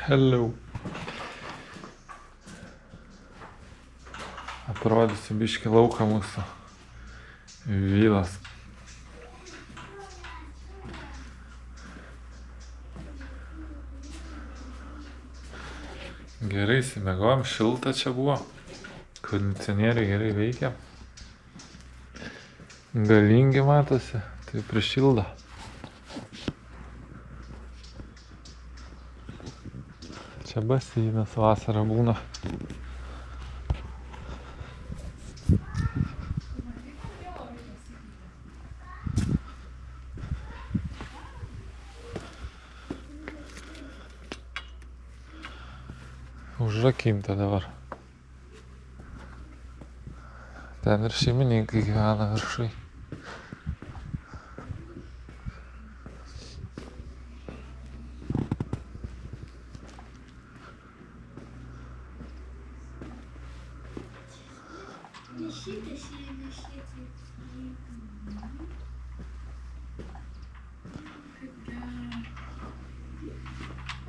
Hello. Atrodysiu biškį lauką mūsų vilas. Gerai įsimegojom, šilta čia buvo. Kondicionieriai gerai veikia. Galingi matosi, tai prišildo. Čia baseinas vasarą būna. Užrakinta dabar. Ten ir šeimininkai gyvena viršui.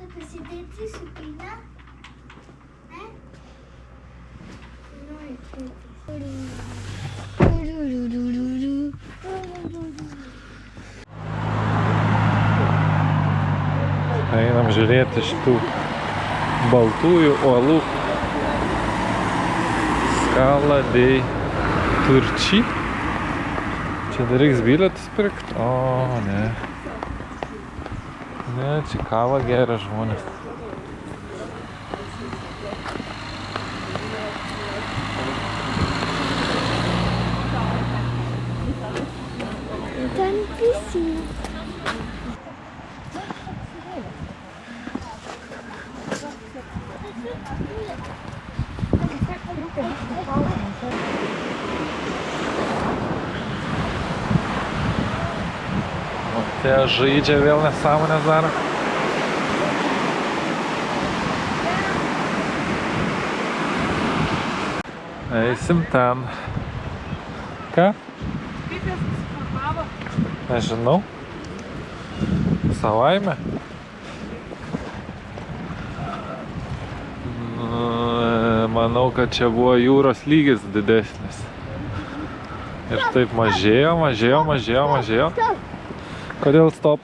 Pasidėti supina, ne? Einam žiūrėti šitų baltųjų uolų. Scala dei Turci. Čia dar reiks bilietus pirkt? O, ne. Ne, čia kavą geria žmonės. Ten piscina. O tie žaidžia vėl nesąmonės daro. Eisim ten. Ką? Kaip jas susiformavo? Nežinau. Savaime. Manau, kad čia buvo jūros lygis didesnis. Ir taip mažėjo. Kodėl stop?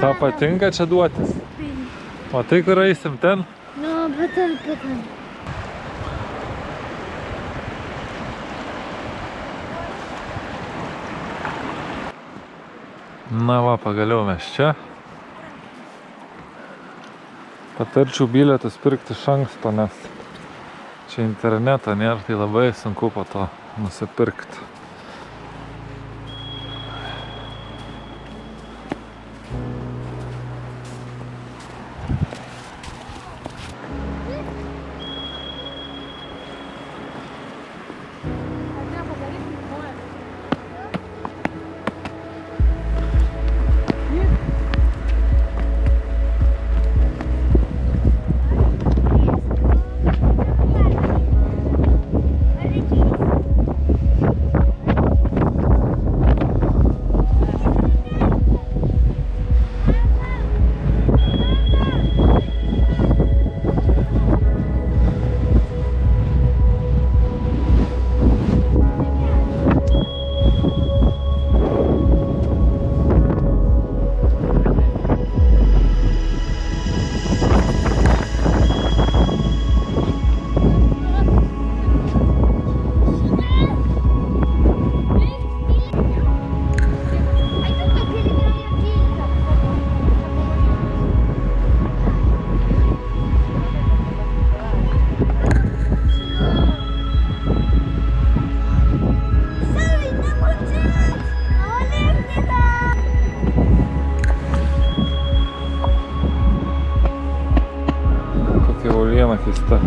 Tau patinka čia duotis? O tai kur eisim ten? Nu, bet ten. Na va, pagaliau mes čia. Patarčiau bilietus pirkti iš anksto, nes čia interneto nėra, tai labai sunku po to nusipirkti. Keista.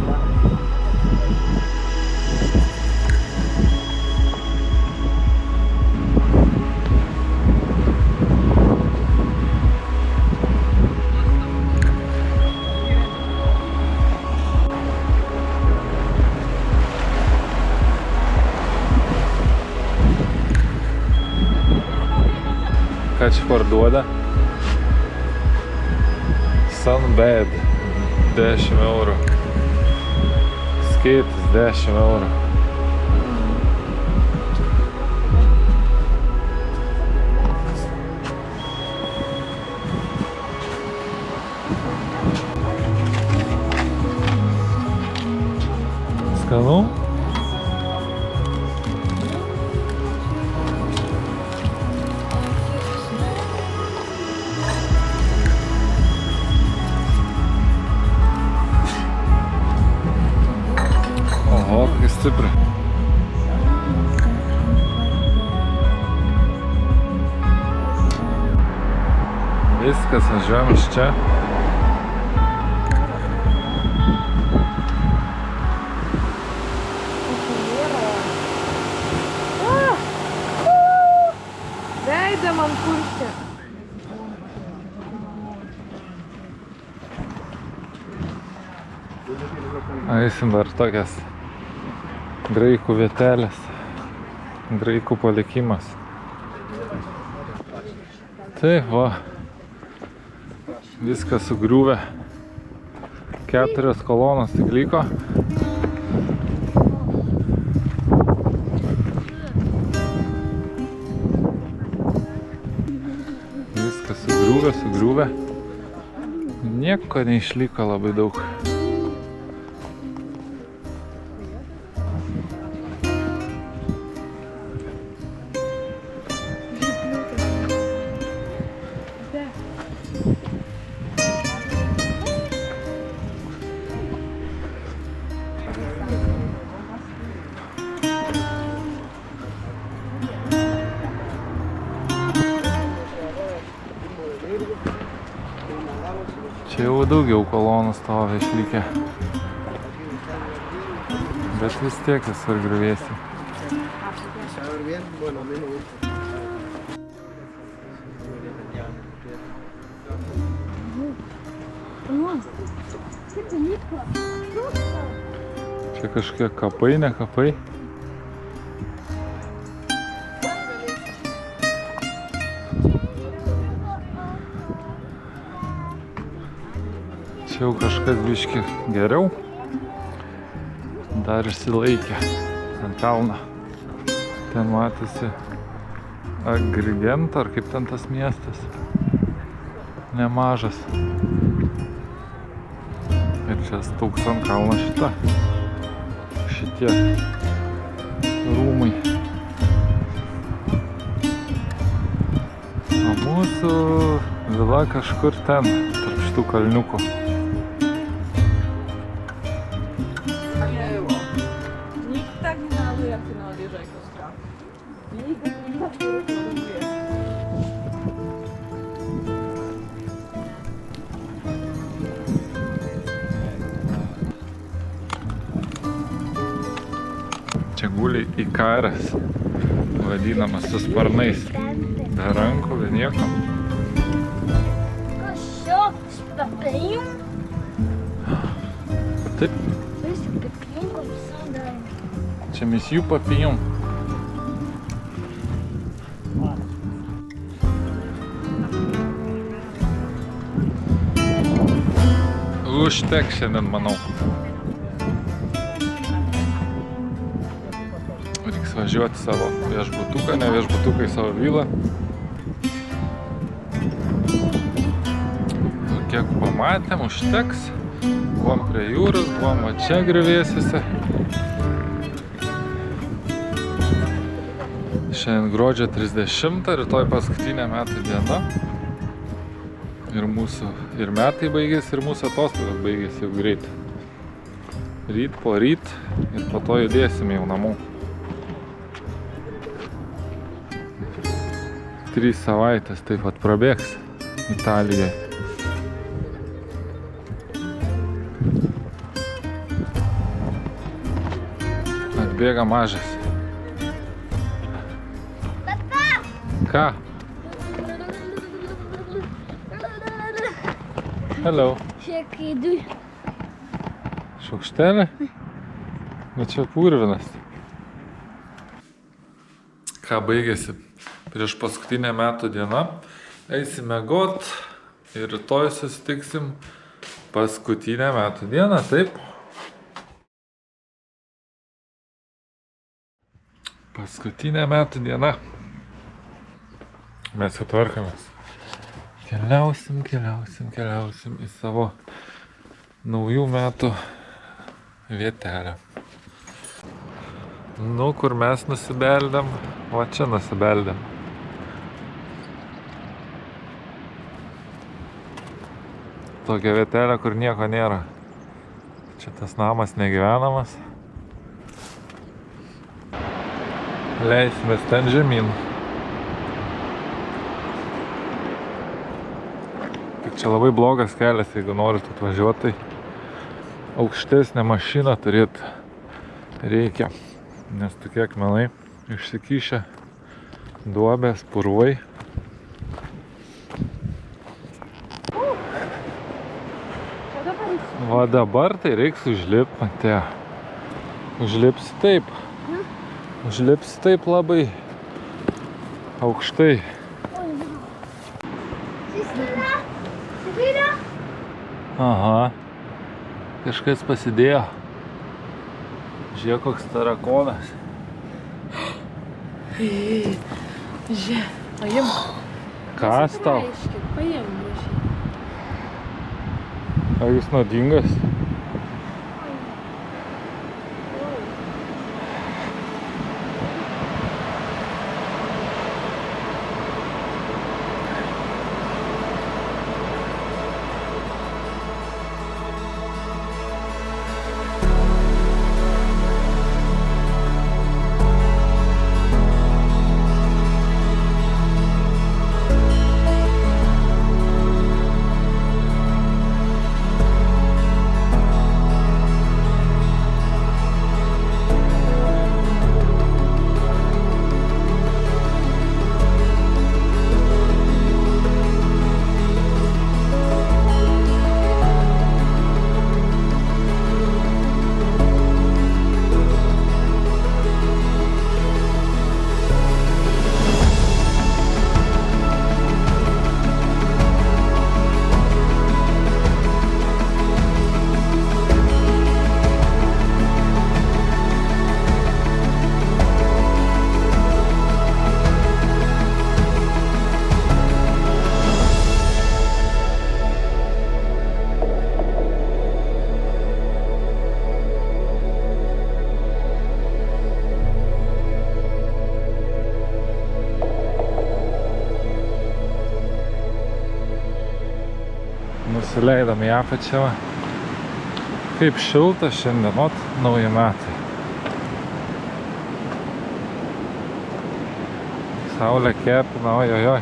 Ką čia parduoda? Sunbed 10 eurų. Skėtis 10 eurų. Skanu? Oho, kai stipri. Viskas, važiuojam iš čia. Veidą man purškia. Eisim dar tokias graikų vietelės, graikų palikimas. Taip va, viskas sugriuvę, 4 kolonos tik liko. Viskas sugriuvę, nieko neišliko labai daug. Čia jau daugiau kolonų stovi išlikę. Bet vis tiek visur griuvėsi. Čia kažkiek kapai, ne kapai. Čia jau kažkas biški geriau. Dar išsilaikė ant kalno. Ten matėsi Agrigento, ar kaip ten tas miestas. Nemažas. Ir čia stūks ant kalno šitie rūmai. O mūsų vila kažkur ten, tarp šitų kalniukų. Nikt tak nie naluje, jak ty nalejesz kostka. Nikt tak nie naluje. Čia guli ikaras, vadinamas su sparnais. Be rankų, be nieko. Kažkoks papėjum. Taip, Visų papėjum, ko visada. čia mes jų papijom. Užteks šiandien, manau. Reiks važiuoti savo viešbutuką, ne viešbutuką, į savo vilą. Kiek pamatėm, užteks. Buvom prie jūros, buvom va čia griuvėsiuose. Šiandien gruodžio 30, rytoj paskutinė metų diena. Ir metai baigėsi, ir mūsų atostogos baigėsi jau greit. Ryt po ryt ir po to judėsim jau namo. 3 savaitės taip pat prabėgs Italijoje. Atbėga mažas. Ką? Hello. Šiek įdui. Šaukštelė? Bet čia purvinas. Ką baigėsi prieš paskutinę metų dieną. Eisim miegot. Ir rytoj susitiksim paskutinę metų dieną, taip? Paskutinė metų diena. Mes jau tvarkomės. Keliausim į savo naujų metų vietelę. Nu, kur mes nusibeldėm, va čia nusibeldėm. Tokia vietelė, kur nieko nėra. Čia tas namas negyvenamas. Leisimės ten žemyn. Tik čia labai blogas kelias, jeigu norit atvažiuoti, tai aukštesnę mašiną turėti reikia. Nes tokie akmenai išsikišę, duobės, purvai. Va dabar tai reiks užlipti, Matė. Užlipsi taip. Užlipsi taip labai aukštai. Aha. Kažkas pasidėjo. Žiūrėk, koks tarakonas. Žiūrėk, paimk. Kas tau? Paimk, gražiai. Ar jis nuodingas? Nusileidom į apačią. Kaip šilta šiandien, nauji metai. Saulė kepina, ojojoj.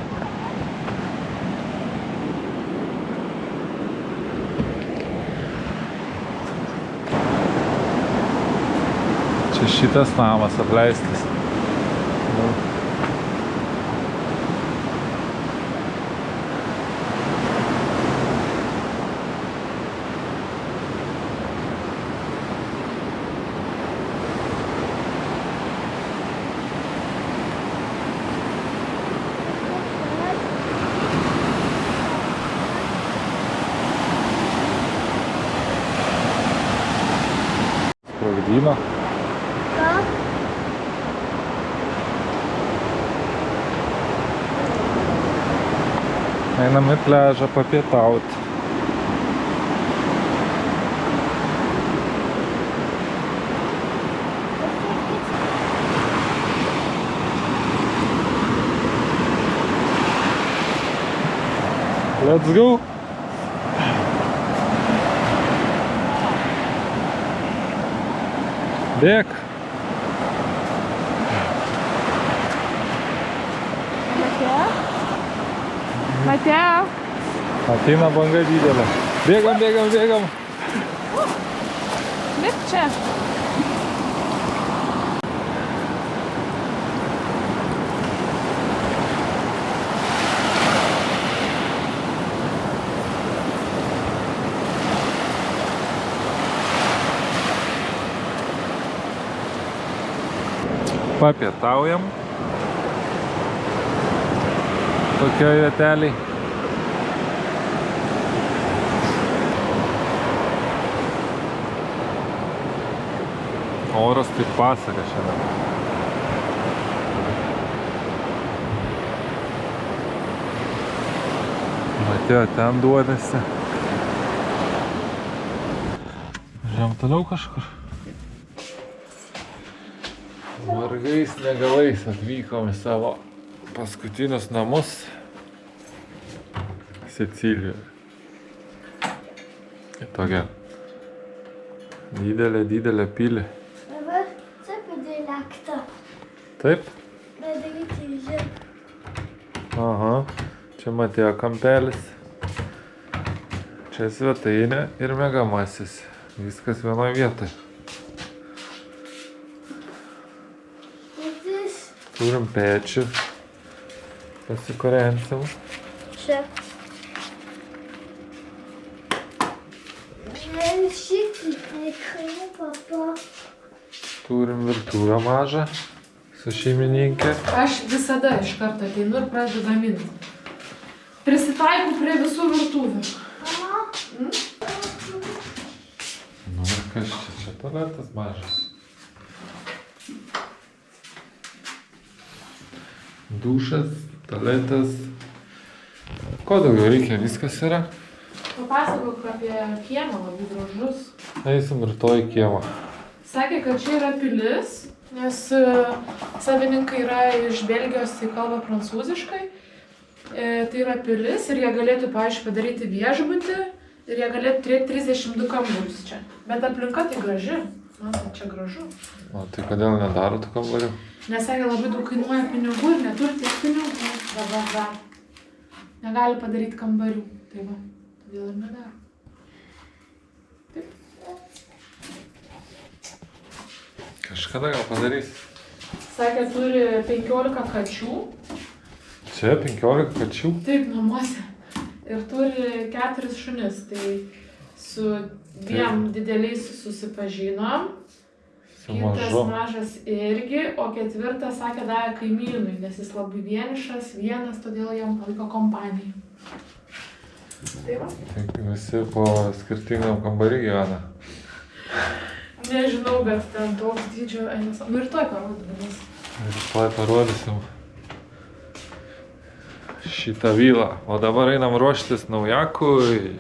Čia šitas namas apleistas. Sprogdino. Einam į pliažą papietauti. Let's go! Bėk! Mateo. Ateina banga didelė. Bėgam! Lip čia. Papietaujam. Tokioj vieteliai. Oras tai pasaka šiandien. Matėjo ten duodėsi. Žiūrėjom toliau kažkur. Vargais negalais atvykom į savo paskutinius namus Sicilijoje. Į tokią didelę pilį. Dabar čia padėlėkta. Taip? Padaryti žemę. Aha. Čia Matėjo kampelis. Čia svetainė ir miegamasis. Viskas vienoje vietoje. Turim pečių. Pasikurensim. Čia. Šitį tikrai, papa. Turim virtuvę mažą su šeimininkė. Aš visada iš karto ateinu ir pradedu gaminti. Prisitaikau prie visų virtuvių. Nu ir kas čia? Čia tualetas mažas. Dušas, tualetas. Ko daugiau reikia? Viskas yra. Papasakok apie kiemą, labai gražus. Eisim rytoj į kiemą. Sakė, kad čia yra pilis, nes savininkai yra iš Belgijos, tai kalba prancūziškai. Tai yra pilis ir jie galėtų, pavyzdžiui, padaryti viešbutį ir jie galėtų turėti 32 kambarius čia. Bet aplinka tai graži. Man tai čia gražu. O tai kodėl nedaro tų kambarių? Nes sakė, labai daug kainuoja pinigų ir neturi tiek pinigų. Dabar dar negali padaryti kambarių. Tai va, todėl ir nedaro. Kažkada gal padarys. Sakė, turi 15 kačių. Čia 15 kačių? Taip, namuose. Ir turi 4 šunis. Tai su dviem dideliais susipažinom. Su Kitas mažu. mažas irgi, o ketvirtas, sakė, davė kaimynui, nes jis labai vienišas, vienas, todėl jam paliko kompaniją. Tai va. Tai visi po skirtingam kambarį gyvena. Nežinau, bet ten toks dydžio einas. Nu ir toj parodys. Rytoj parodysim šitą vilą. O dabar einam ruoštis naujakui.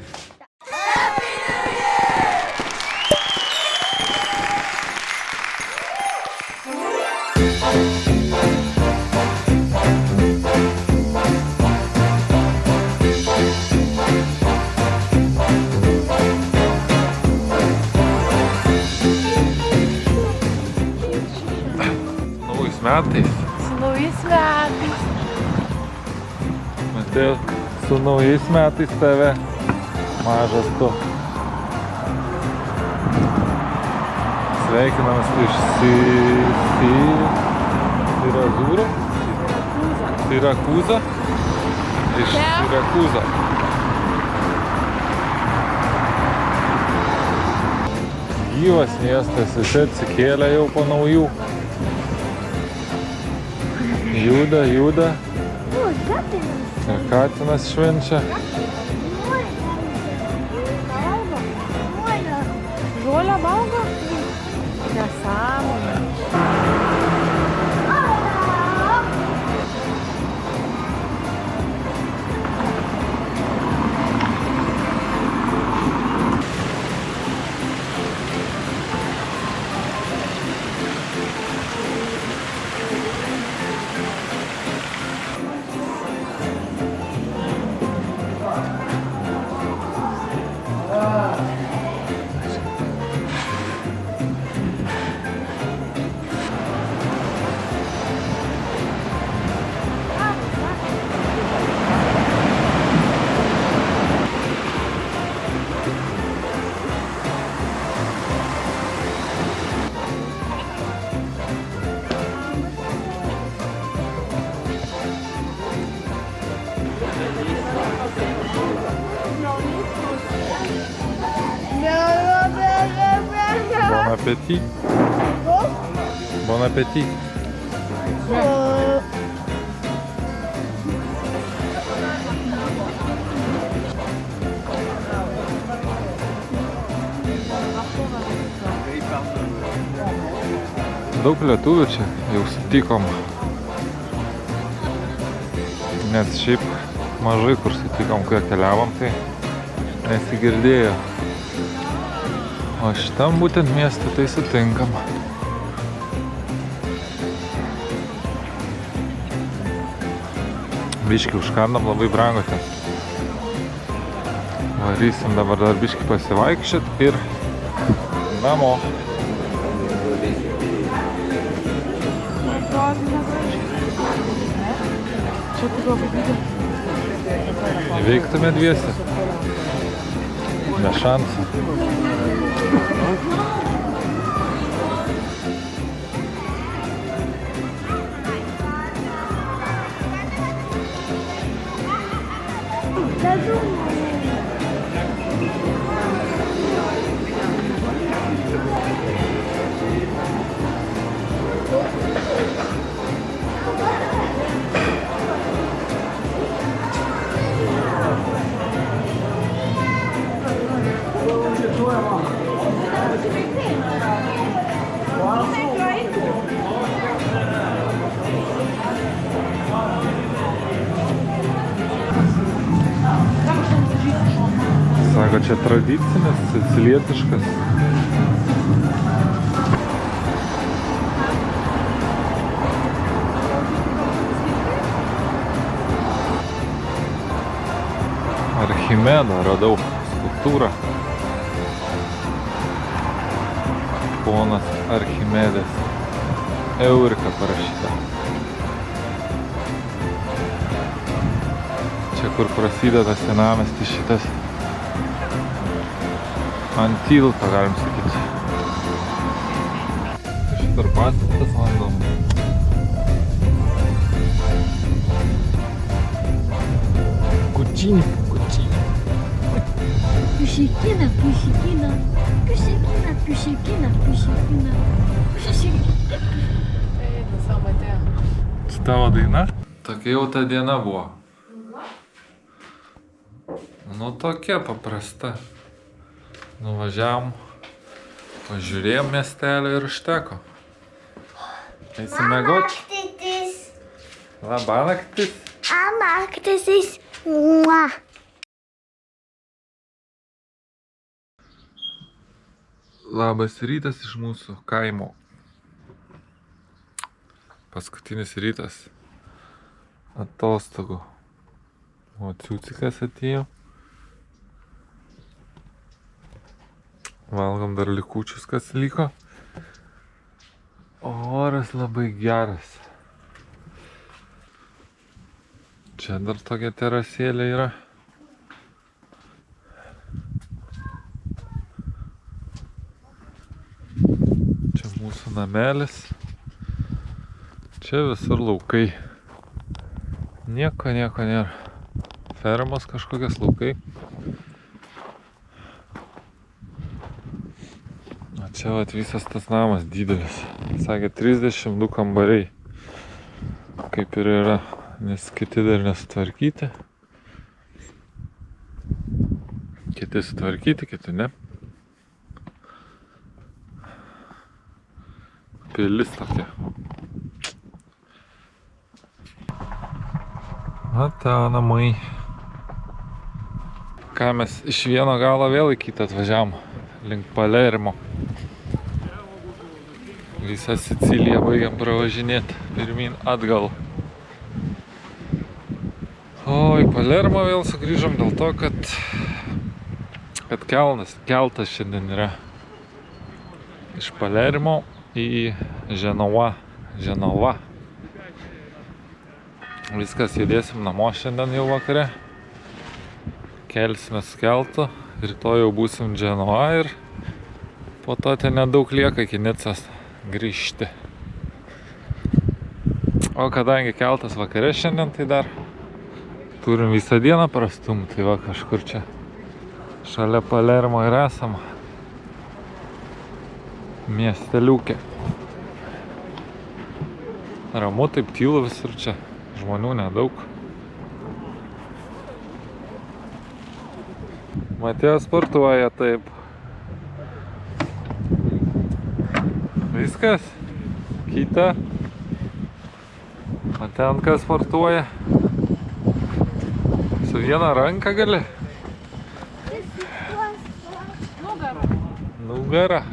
Metais. Su naujais metais. Matėjau, su naujais metais tave, mažas tu. Sveikinamas iš Sirakūzo. Sirakūzo. Iš Sirakūzo. Gyvas miestas, visi atsikėlė jau po naujų. Juda. O, katinas. Ir katinas švenčia. Žolę valgo? Nesąmonė. Bon appétit. Bon appétit. Daug lietuvių čia jau sutikom. Nes šiaip mažai kur sutikom, kai keliavom, tai nesigirdėjo. O šitam būtent miestą tai sutinkam. Biškį užkandam, labai brango ten. Varysim dabar dar biškį pasivaikščiot ir namo. Įveiktume dviese. Be šansų. Sako, čia tradicinis, sicilietiškas. Archimedą radau skulptūrą. Ponas Archimedės. Eurika parašyta. Čia kur prasideda senamiestis šitas. Ant tilto, galim sakyti. Per pastatas vandom. Kučinį. Piušikina. Čia tavo daina? Tokia jau ta diena buvo. Nu tokia paprasta. Nuvažiavom, pažiūrėjom miestelį ir užteko. Eisim miegot. Labanaktis. Labanaktis. Labas rytas iš mūsų kaimo. Paskutinis rytas atostogų. O Ciucikas atėjo. Valgom dar likučius, kas liko. O oras labai geras. Čia dar tokia terasėlė yra. Čia mūsų namelis. Čia visur laukai. Nieko nėra. Fermos kažkokios laukai. Čia vat visas tas namas didelis. Sakė 32 kambariai. Kaip ir yra, nes kiti dar nesutvarkyti. Kiti sutvarkyti, kiti ne. Pilis tokia. O tavo namai. Ką mes iš vieno galo vėl į kitą atvažiavom. Link Palermo. Visą Siciliją baigiam pravažinėti pirmyn atgal. O į Palermo vėl sugrįžom dėl to, kad keltas šiandien yra iš Palermo į Ženova. Viskas, judėsim namo šiandien jau vakare. Kelsimės keltu, rytoj jau būsim Ženova ir po to ten nedaug lieka iki Nicos grįžti. O kadangi keltas vakare šiandien, tai dar turim visą dieną prastumti, tai va kažkur čia šalia Palermo ir esam miesteliukė. Ramu, taip tylu visur čia, žmonių nedaug. Matėjo sportuoja taip. Viskas? Kita. O ten kas sportuoja? Su viena ranka gali? Nugara.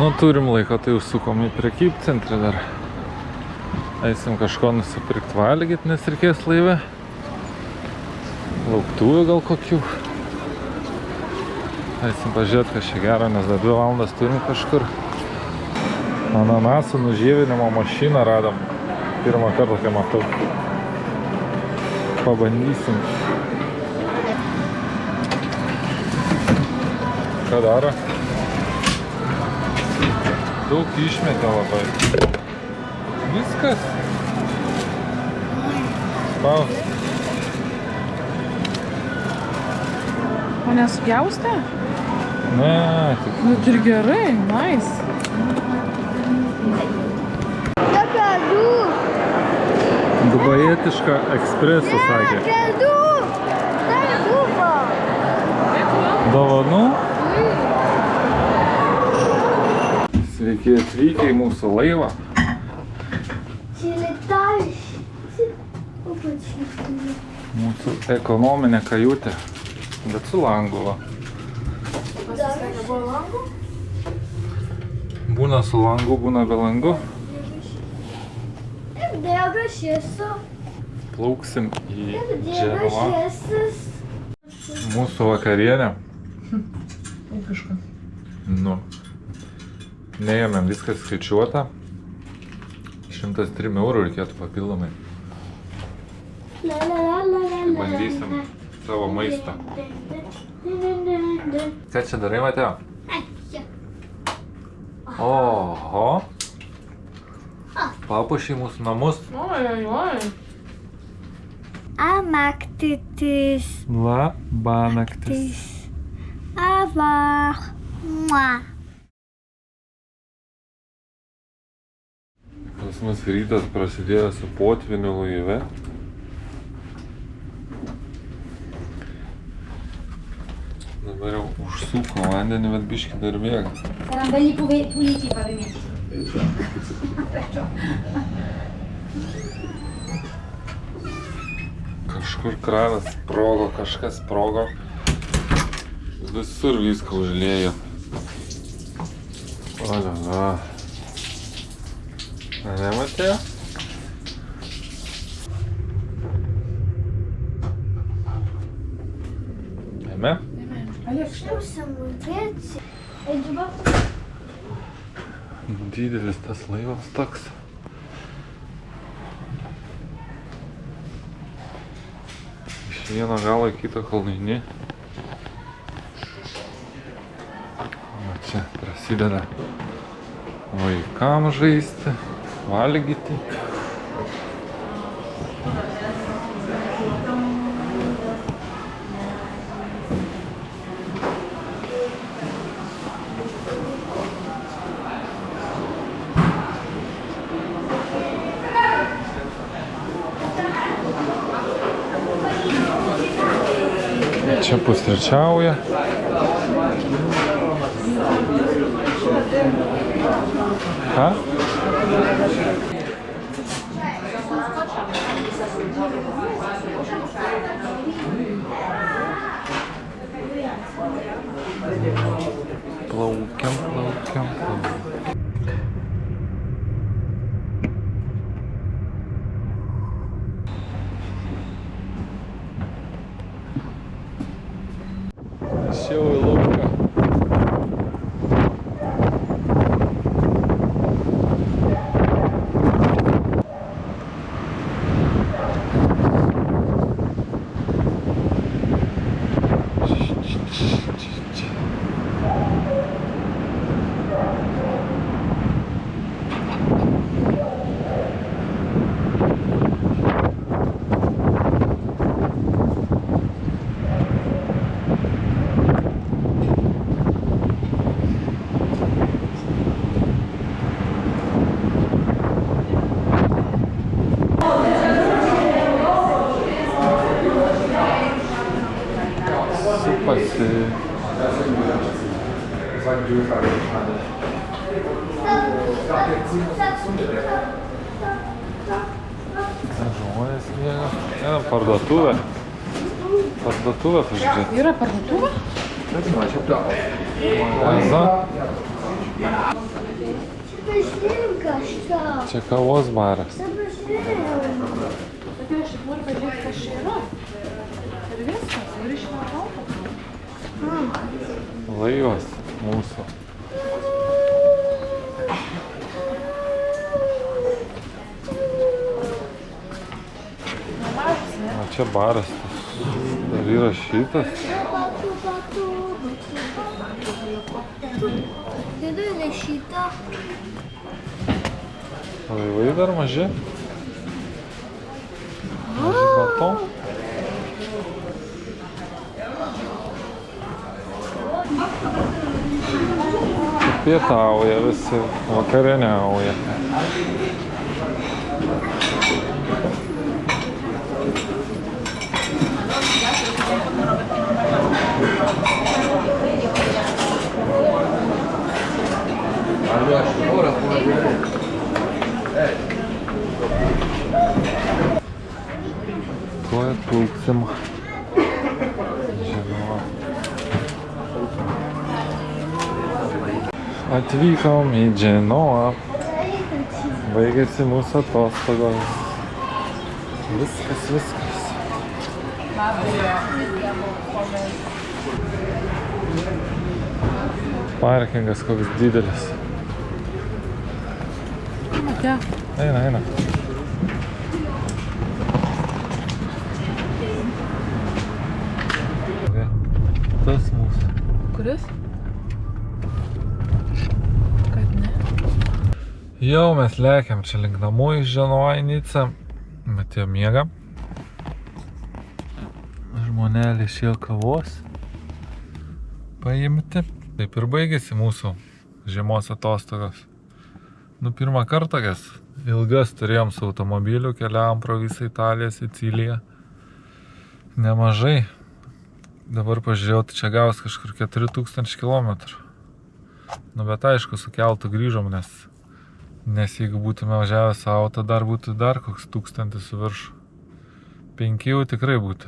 Nu, turim laiko, tai užsukom į prekybcentrį dar. Eisim kažko nusipirkti valgyt, nes reikės laive. Lauktuvių gal kokių. Eisim pažiūrėti, kas čia gero, nes dar 2 valandas turim kažkur. Ananasų nužievinimo mašiną radom. Pirmą kartą, kai matau. Pabandysim. Ką daro? Daug išmetė labai. Viskas. Spaus. O nesupjaustė? Ne, tik. Nu, ir gerai, nice. Dubajietišką ekspresų sakė. Dovanų? Sveiki atvykę į mūsų laivą. Mūsų ekonominė kajutė, bet su langu. Va. Būna su langu, būna be langu. Plauksim į Dženovą. Mūsų vakarienė. Kažką. Nu. Neėmėm, viskas skaičiuota. 103 eurų reikėtų papildomai. Bandysim savo maistą. Ką čia darai, Mateo? Oho. Papuošiai mūsų namus. Oi. Amaktitis. Labanaktis. Avar. Mua. Pas mus rytas prasidėjo su potviniu laive. Dabar jau užsuko vandenį, bet biškį dar bėga. Saranno belli puliti i pavimenti. Kažkur kranas sprogo, kažkas sprogo. Visur viską užliejo. Oliala. Ne, Mateo? Ėmė? Didelis tas laivas toks. Iš vieno galo į kitą kalnainį. O čia prasideda vaikams žaisti, valgyti. Čia pusryčiauja. Ką? Plaukiam. Išėjau į lauką. pasi... Žmonės mėga. Einam parduotuvę. Parduotuvę pažiūrėti. Yra parduotuvė? Vaza. Pažinka, što? Čia kavos baras. Pažinka. Bet aš tik noriu pažiūrėti, kas čia yra. Ir viskas, ir išmanau. Laivas mūsų. O čia baras. Dar yra šitas. Didelė šita. Laivai dar maži. Maži bato. Pietauja visi, vakarieniauja. Tuoj atplauksim. Žinoma. Atvykom į Dženovą. Baigėsi mūsų atostogos. Viskas. Parkingas koks didelis. Matė. Eina. Tas mūsų. Kuris? Kad ne. Jau mes lekiam čia link namų iš Dženovą į Nicą. Bet jau miega. Žmonelė išėjo kavos paimti. Taip ir baigėsi mūsų žiemos atostogos. Pirmą kartą ilgas turėjom su automobiliu, keliavom pro visą Italiją, Siciliją. Nemažai. Dabar pažiūrėjau, tai čia gaus kažkur 4000 kilometrų. Bet aišku, su keltu grįžom, nes jeigu būtume važiavę savo, tai dar būtų dar koks 1000 su viršu. 5 jau tikrai būtų.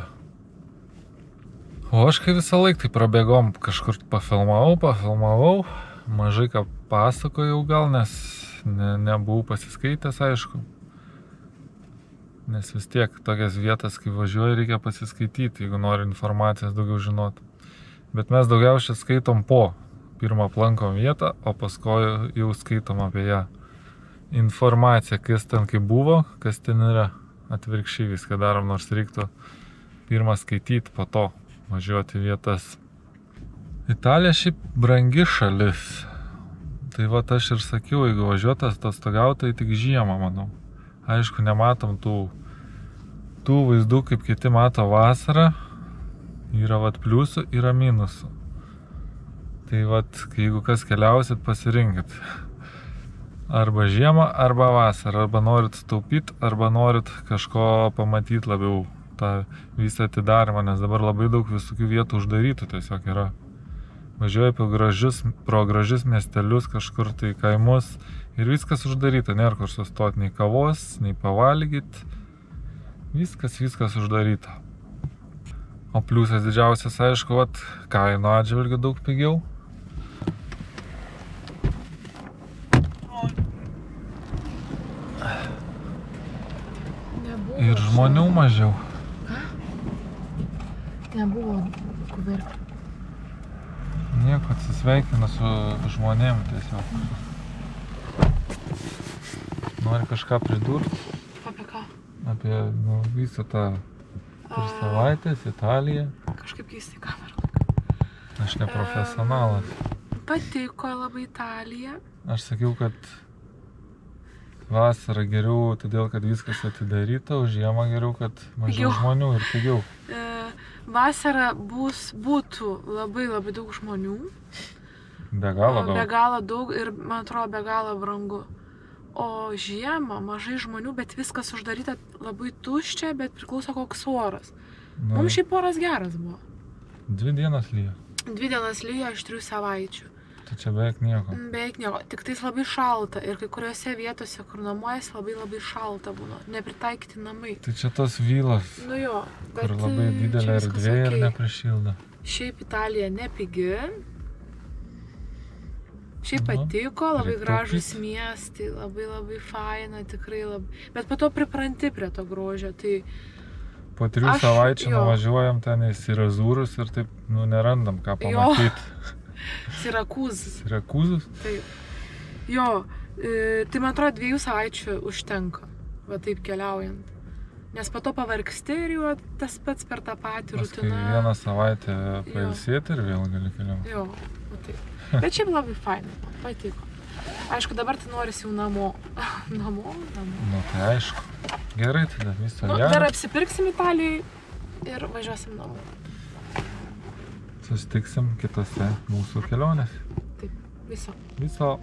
O aš kai visą laiką tai prabėgom, kažkur pafilmavau, mažai ką pasakojau gal, nes nebuvau pasiskaitęs, aišku. Nes vis tiek tokias vietas, kai važiuoji, reikia pasiskaityti, jeigu nori informacijos daugiau žinoti. Bet mes daugiausiai skaitom po. Pirmą aplankom vietą, o paskui jau skaitom apie ją. Informacija, kas ten kaip buvo, kas ten yra. Atvirkščiai viską darom, nors reiktų pirmą skaityti, po to važiuoti vietas. Italija šiaip brangi šalis. Tai va aš ir sakiau, jeigu važiuotas atostogauti, tai tik žiemą, manau. Aišku, nematom tų vaizdų, kaip kiti mato vasarą. Yra pliusų, yra minusų. Tai jeigu kas keliausit, pasirinkit. Arba žiemą, arba vasarą. Arba norit staupyti, arba norit kažko pamatyti labiau tą visą atidarymą, nes dabar labai daug visokių vietų uždarytų tiesiog yra. Važiuoji pro gražius miestelius, kažkur tai kaimus ir viskas uždaryta, nėra kur sustoti nei kavos, nei pavalgyti. Viskas uždaryta. O pliusas didžiausias, aišku, kainų atžvilgiu daug pigiau. Ir žmonių mažiau. Nebuvo kuvertų. Nieko, atsisveikinu su žmonėm tiesiog. Nori kažką pridurti? Apie ką? Apie visą tą 3 savaitės, Italiją. Kažkaip keistai kamerą. Aš neprofesionalas. Patiko labai Italija. Aš sakiau, kad vasarą geriau, todėl kad viskas atidaryta, o žiemą geriau, kad mažiau žmonių ir pigiau. Vasarą būtų labai daug žmonių. Be galo daug. Be galo daug ir, man atrodo, be galo brangu. O žiemą mažai žmonių, bet viskas uždaryta labai tuščia, bet priklauso koks oras. Mums šiaip oras geras buvo. 2 dienas lyja. 2 dienas lyja iš 3 savaičių. Tai čia beveik nieko. Beveik nieko, tik tais labai šalta ir kai kuriuose vietose, kur namuojasi, labai šalta būna, nepritaikyti namai. Tai čia tos vilos, Nu jo, bet kur labai didelė čia viskas erdvė ir okei. neprišildo. Šiaip Italija nepigi. Šiaip Nu, patiko, labai reik gražus taupyt. miestai, labai faina, tikrai labai. Bet po to pripranti prie to grožio, tai Po 3 Aš- savaičių jo. nuvažiuojam ten į Sirazūrus ir taip, nerandam ką Jo. pamatyti. Sirakūzas. Sirakūzus? Taip. Jo, tai man atrodo 2 savaičių užtenka, va taip keliaujant. Nes po to pavargsti ir jau tas pats per tą patį Paskui rutiną. 1 savaitę pailsėti ir vėl gali keliauti. Jo, va taip. Bet šiaip labai fainai, man patiko. Aišku, dabar tai norisi jau namo. Namo. Nu tai aišku. Gerai, tada viso Nu, gero. dar apsipirksim Italijai ir važiuosim namo. Susitiksim kitose mūsų kelionės. Taip, viso. Viso.